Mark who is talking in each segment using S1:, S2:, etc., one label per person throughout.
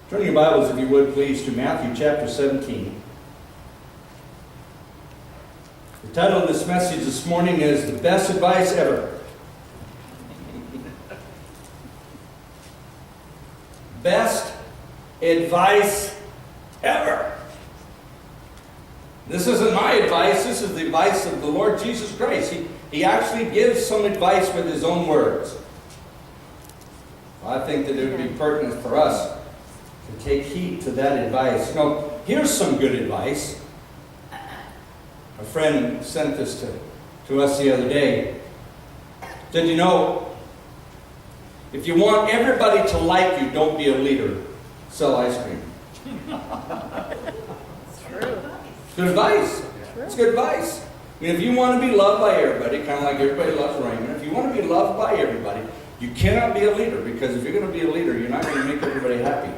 S1: Turn your Bibles, if you would, please, to Matthew chapter 17. The title of this message this morning is The Best Advice Ever. Best advice ever. This isn't my advice, this is the advice of the Lord Jesus Christ. He actually gives some advice with his own words. I think that it would be pertinent for us to take heed to that advice. You know, here's some good advice. A friend sent this to us the other day. Said, you know, if you want everybody to like you, don't be a leader. Sell ice cream.
S2: It's true.
S1: Good advice. It's good advice. I mean, if you want to be loved by everybody, kind of like everybody loves Raymond, if you want to be loved by everybody, you cannot be a leader, because if you're going to be a leader, you're not going to make everybody happy.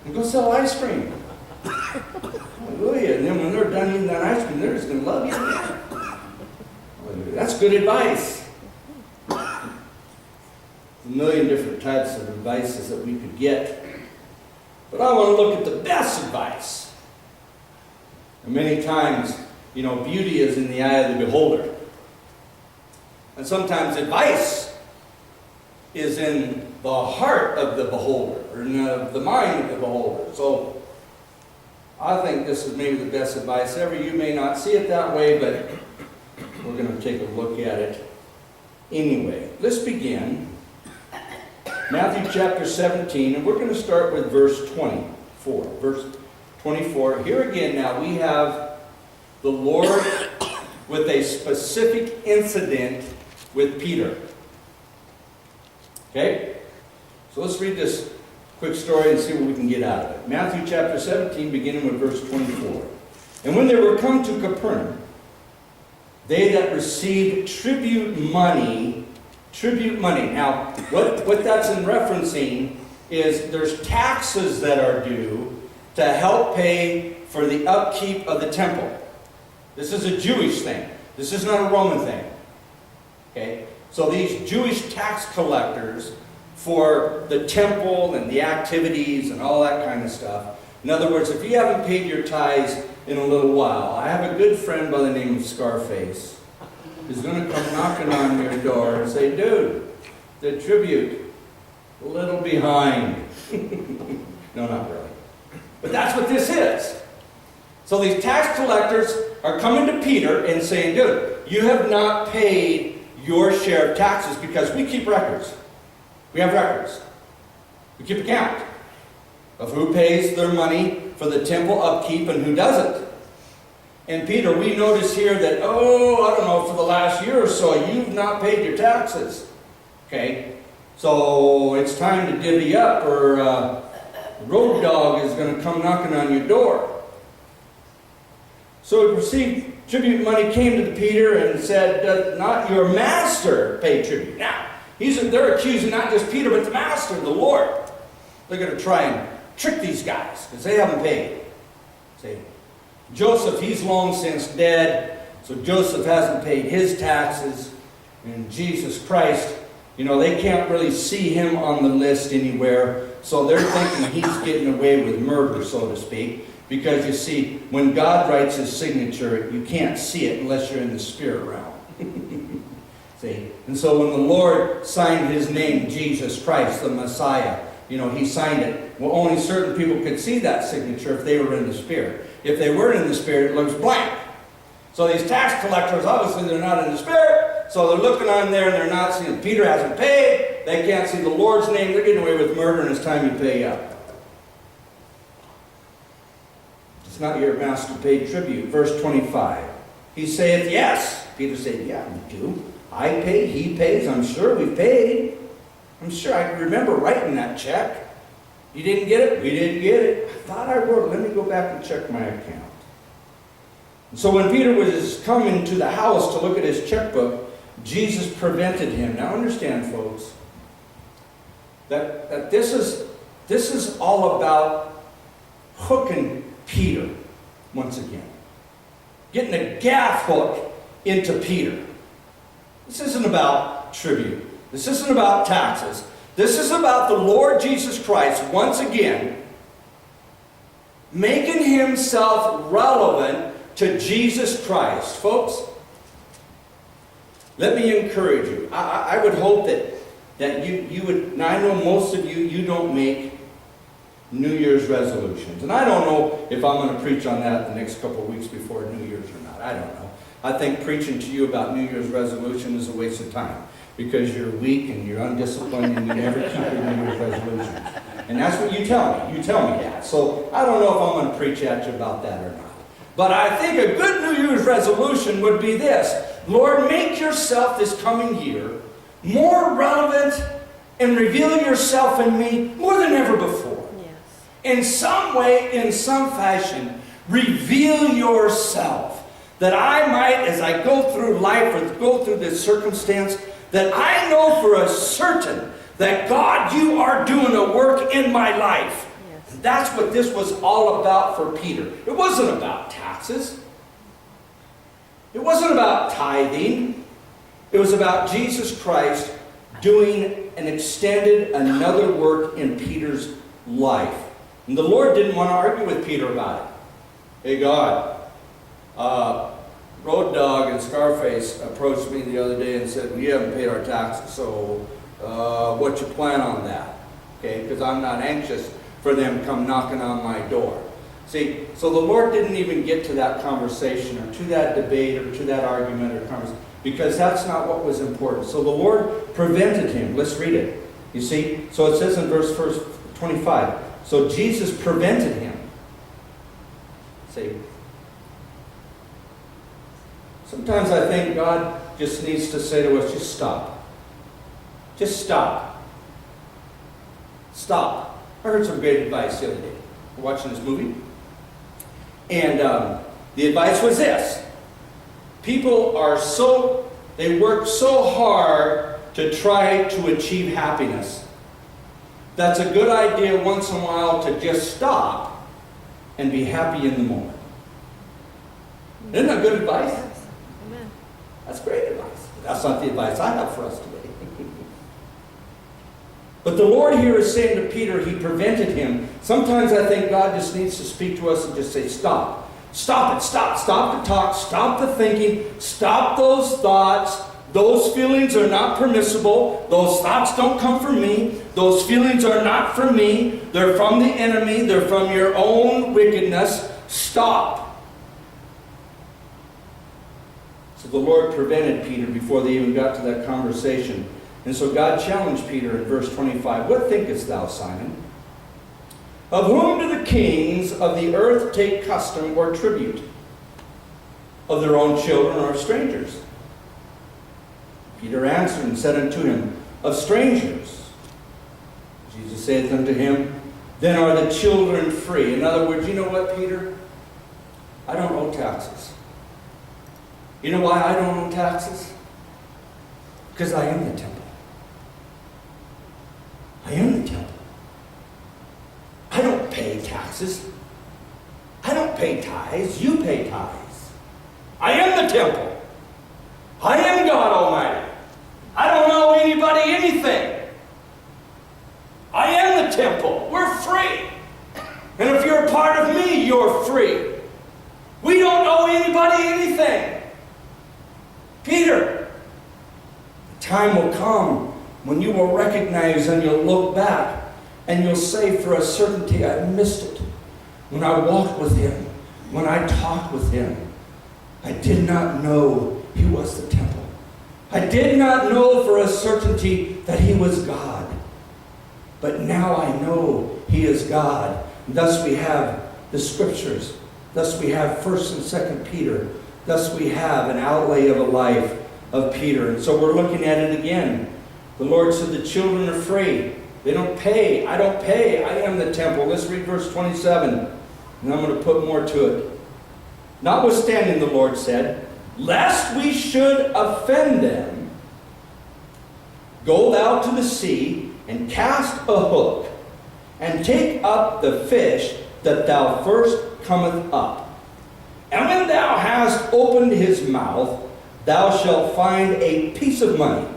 S1: And go sell ice cream. Hallelujah. And then when they're done eating that ice cream, they're just going to love you. Hallelujah. That's good advice. A million different types of advices that we could get. But I want to look at the best advice. And many times, you know, beauty is in the eye of the beholder. And sometimes advice is in the heart of the beholder, or in the mind of the beholder. So I think this is maybe the best advice ever. You may not see it that way, but we're going to take a look at it anyway. Let's begin. Matthew chapter 17, and we're going to start with verse 24. Verse 24. Here again now we have the Lord with a specific incident with Peter. Okay? So let's read this quick story and see what we can get out of it. Matthew chapter 17, beginning with verse 24. And when they were come to Capernaum, they that received tribute money. Now, what that's in referencing is there's taxes that are due to help pay for the upkeep of the temple. This is a Jewish thing. This is not a Roman thing. Okay? So these Jewish tax collectors for the temple and the activities and all that kind of stuff. In other words, if you haven't paid your tithes in a little while, I have a good friend by the name of Scarface who's going to come knocking on your door and say, dude, the tribute, a little behind. No, not really. But that's what this is. So these tax collectors are coming to Peter and saying, dude, you have not paid your share of taxes, because we keep records. We have records. We keep account of who pays their money for the temple upkeep and who doesn't. And Peter, we notice here that, I don't know, for the last year or so, you've not paid your taxes. Okay? So it's time to divvy up, or the road dog is going to come knocking on your door. So he received tribute money, came to Peter and said, does not your master pay tribute? Now, they're accusing not just Peter, but the master, the Lord. They're going to try and trick these guys, because they haven't paid. See, Joseph, he's long since dead, so Joseph hasn't paid his taxes. And Jesus Christ, you know, they can't really see him on the list anywhere, so they're thinking he's getting away with murder, so to speak. Because you see, when God writes his signature, you can't see it unless you're in the spirit realm. See? And so when the Lord signed his name, Jesus Christ, the Messiah, you know, he signed it. Well, only certain people could see that signature if they were in the spirit. If they weren't in the spirit, it looks blank. So these tax collectors, obviously they're not in the spirit, so they're looking on there and they're not seeing. Peter hasn't paid. They can't see the Lord's name. They're getting away with murder, and it's time you pay up. It's not your master paid tribute. Verse 25. He saith, yes. Peter said, yeah, we do. I pay, he pays. I'm sure we've paid. I'm sure I can remember writing that check. You didn't get it? We didn't get it. I thought I wrote it. Let me go back and check my account. And so when Peter was coming to the house to look at his checkbook, Jesus prevented him. Now understand, folks, that this is all about hooking Peter once again. Getting a gaff hook into Peter. This isn't about tribute. This isn't about taxes. This is about the Lord Jesus Christ, once again, making himself relevant to Jesus Christ. Folks, let me encourage you. I would hope that you would, and I know most of you don't make New Year's resolutions. And I don't know if I'm going to preach on that the next couple of weeks before New Year's or not. I don't know. I think preaching to you about New Year's resolution is a waste of time, because you're weak and you're undisciplined and you never keep your New Year's resolutions. And that's what you tell me. You tell me that. So I don't know if I'm going to preach at you about that or not. But I think a good New Year's resolution would be this: Lord, make yourself this coming year more relevant and reveal yourself in me more than ever before.
S2: Yes.
S1: In some way, in some fashion, reveal yourself, that I might, as I go through life or go through this circumstance, that I know for a certain that, God, you are doing a work in my life.
S2: Yes.
S1: And that's what this was all about for Peter. It wasn't about taxes. It wasn't about tithing. It was about Jesus Christ doing and extended another work in Peter's life. And the Lord didn't want to argue with Peter about it. Hey, God, Road Dogg and Scarface approached me the other day and said, we haven't paid our taxes, so what's your plan on that? Okay, because I'm not anxious for them to come knocking on my door. See, so the Lord didn't even get to that conversation or to that debate or to that argument or conversation, because that's not what was important. So the Lord prevented him. Let's read it. You see? So it says in verse 25, so Jesus prevented him. See? Sometimes I think God just needs to say to us, just stop. Just stop. Stop. I heard some great advice the other day. We're watching this movie. And the advice was this: people they work so hard to try to achieve happiness. That's a good idea once in a while to just stop and be happy in the moment. Isn't that good advice?
S2: Yes. Amen.
S1: That's great advice. That's not the advice I have for us today. But the Lord here is saying to Peter, he prevented him. Sometimes I think God just needs to speak to us and just say, stop. Stop it. Stop. Stop the talk. Stop the thinking. Stop those thoughts. Those feelings are not permissible. Those thoughts don't come from me. Those feelings are not from me. They're from the enemy. They're from your own wickedness. Stop. So the Lord prevented Peter before they even got to that conversation. And so God challenged Peter in verse 25, what thinkest thou, Simon? Of whom do the kings of the earth take custom or tribute? Of their own children or of strangers? Peter answered and said unto him, of strangers. Jesus saith unto him, then are the children free. In other words, you know what, Peter? I don't owe taxes. You know why I don't owe taxes? Because I am the temple. I am the temple. I don't pay taxes. I don't pay tithes. You pay tithes. I am the temple. I am God Almighty. I don't owe anybody anything. I am the temple. We're free. And if you're a part of me, you're free. We don't owe anybody anything. Peter, the time will come when you will recognize and you'll look back and you'll say for a certainty, I missed it. When I walked with him, when I talked with him, I did not know he was the temple. I did not know for a certainty that he was God. But now I know he is God. And thus we have the scriptures. Thus we have 1st and 2nd Peter. Thus we have an outlay of a life of Peter. And so we're looking at it again. The Lord said the children are free. They don't pay. I don't pay. I am the temple. Let's read verse 27. And I'm going to put more to it. Notwithstanding, the Lord said, lest we should offend them, go thou to the sea and cast a hook, and take up the fish that thou first cometh up. And when thou hast opened his mouth, thou shalt find a piece of money.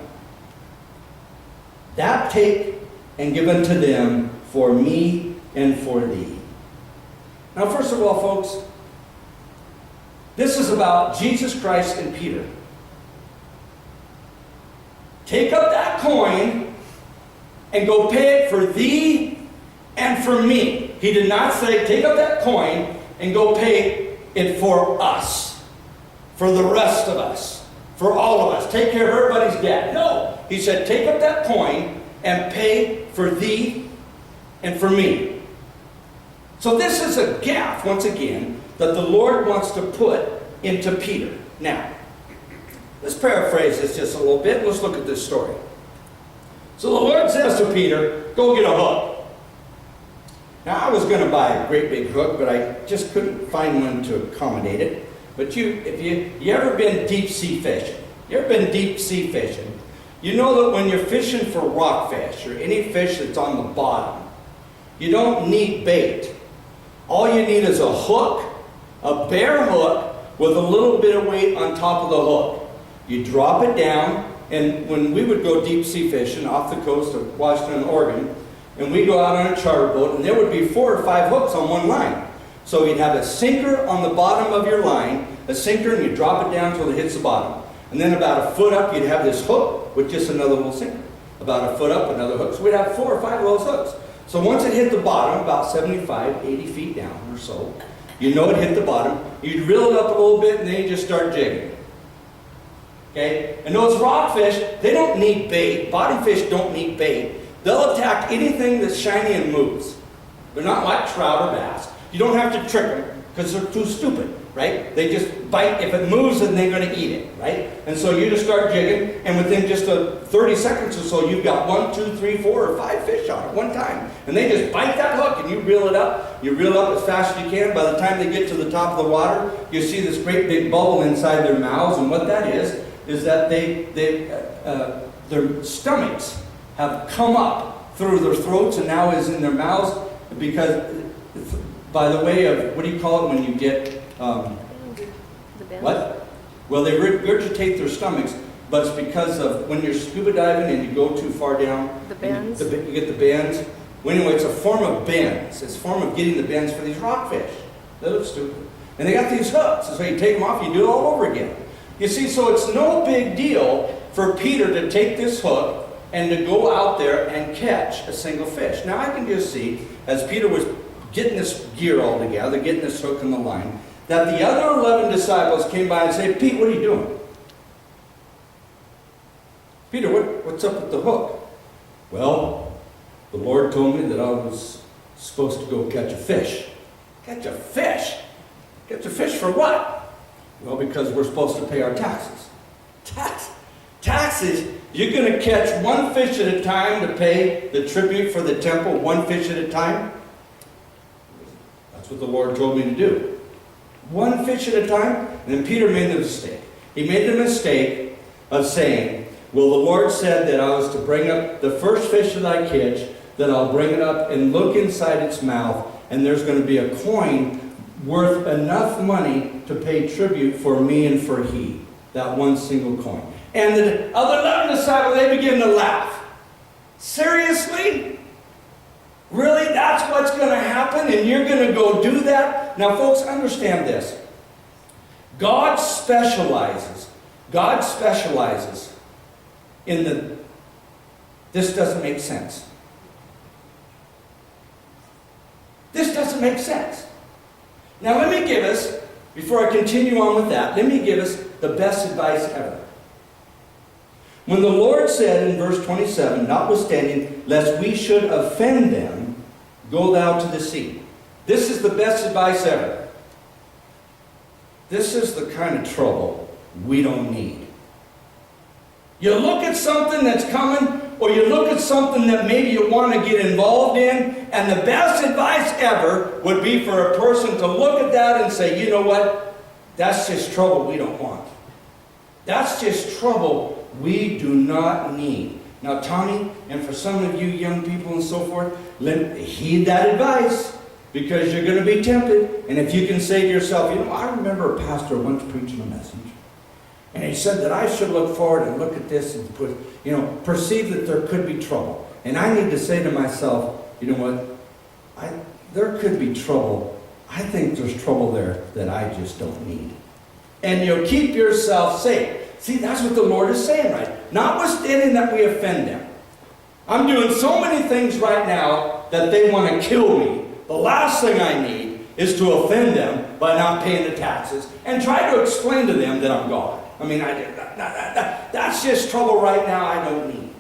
S1: That take and give unto them for me and for thee. Now, first of all, folks, this is about Jesus Christ and Peter. Take up that coin and go pay it for thee and for me. He did not say, take up that coin and go pay it for us, for the rest of us, for all of us. Take care of everybody's debt. No. He said, take up that coin and pay for thee and for me. So this is a gap, once again, that the Lord wants to put into Peter. Now, let's paraphrase this just a little bit. Let's look at this story. So the Lord says to Peter, go get a hook. Now, I was going to buy a great big hook, but I just couldn't find one to accommodate it. But if you ever been deep sea fishing? You ever been deep sea fishing? You know that when you're fishing for rockfish or any fish that's on the bottom, you don't need bait. All you need is a hook, a bare hook with a little bit of weight on top of the hook. You drop it down, and when we would go deep sea fishing off the coast of Washington and Oregon, and we'd go out on a charter boat, and there would be 4 or 5 hooks on one line. So you'd have a sinker on the bottom of your line, a sinker, and you drop it down until it hits the bottom. And then about a foot up, you'd have this hook with just another little sinker. About a foot up, another hook. So we'd have 4 or 5 of those hooks. So once it hit the bottom, about 75, 80 feet down or so, you know it hit the bottom. You'd reel it up a little bit, and then you just start jigging. Okay? And those rockfish, they don't need bait. Bottom fish don't need bait. They'll attack anything that's shiny and moves. They're not like trout or bass. You don't have to trick them because they're too stupid, right? They just bite. If it moves, then they're going to eat it, right? And so you just start jigging, and within just 30 seconds or so, you've got 1, 2, 3, 4, or 5 fish on at one time. And they just bite that hook, and you reel it up. You reel up as fast as you can. By the time they get to the top of the water, you see this great big bubble inside their mouths, and what that is that their stomachs have come up through their throats and now is in their mouths because, by the way of, what do you call it when you get,
S2: The bends.
S1: what? Well, they regurgitate their stomachs, but it's because of when you're scuba diving and you go too far down.
S2: The bends.
S1: You get the bends. Well, anyway, it's a form of bends. It's a form of getting the bends for these rockfish. They look stupid. And they got these hooks, and so you take them off, you do it all over again. You see, so it's no big deal for Peter to take this hook and to go out there and catch a single fish. Now I can just see, as Peter was getting this gear all together, getting this hook and the line, that the other 11 disciples came by and said, Pete, what are you doing? Peter, what's up with the hook? Well, the Lord told me that I was supposed to go catch a fish. Catch a fish? Catch a fish for what? Well, because we're supposed to pay our taxes. Taxes? You're going to catch 1 fish at a time to pay the tribute for the temple, 1 fish at a time? That's what the Lord told me to do. 1 fish at a time? And then Peter made the mistake. He made the mistake of saying, well, the Lord said that I was to bring up the first fish that I catch, that I'll bring it up and look inside its mouth, and there's going to be a coin worth enough money to pay tribute for me and for he. That 1 single coin. And the other 11 disciples, they begin to laugh. Seriously? Really? That's what's going to happen? And you're going to go do that? Now, folks, understand this. God specializes in this doesn't make sense. This doesn't make sense. Now let me give us, before I continue on with that, let me give us the best advice ever. When the Lord said in verse 27, notwithstanding, lest we should offend them, go thou to the sea. This is the best advice ever. This is the kind of trouble we don't need. You look at something that's coming, or you look at something that maybe you want to get involved in, and the best advice ever would be for a person to look at that and say, you know what? That's just trouble we don't want. That's just trouble we do not need. Now, Tommy, and for some of you young people and so forth, heed that advice, because you're going to be tempted. And if you can say to yourself, you know, I remember a pastor once preaching a message, and he said that I should look forward and look at this and perceive that there could be trouble. And I need to say to myself, you know what? There could be trouble. I think there's trouble there that I just don't need. And you'll keep yourself safe. See, that's what the Lord is saying, right? Notwithstanding that we offend them. I'm doing so many things right now that they want to kill me. The last thing I need is to offend them by not paying the taxes and try to explain to them that I'm God. I mean, that's just trouble right now I don't need.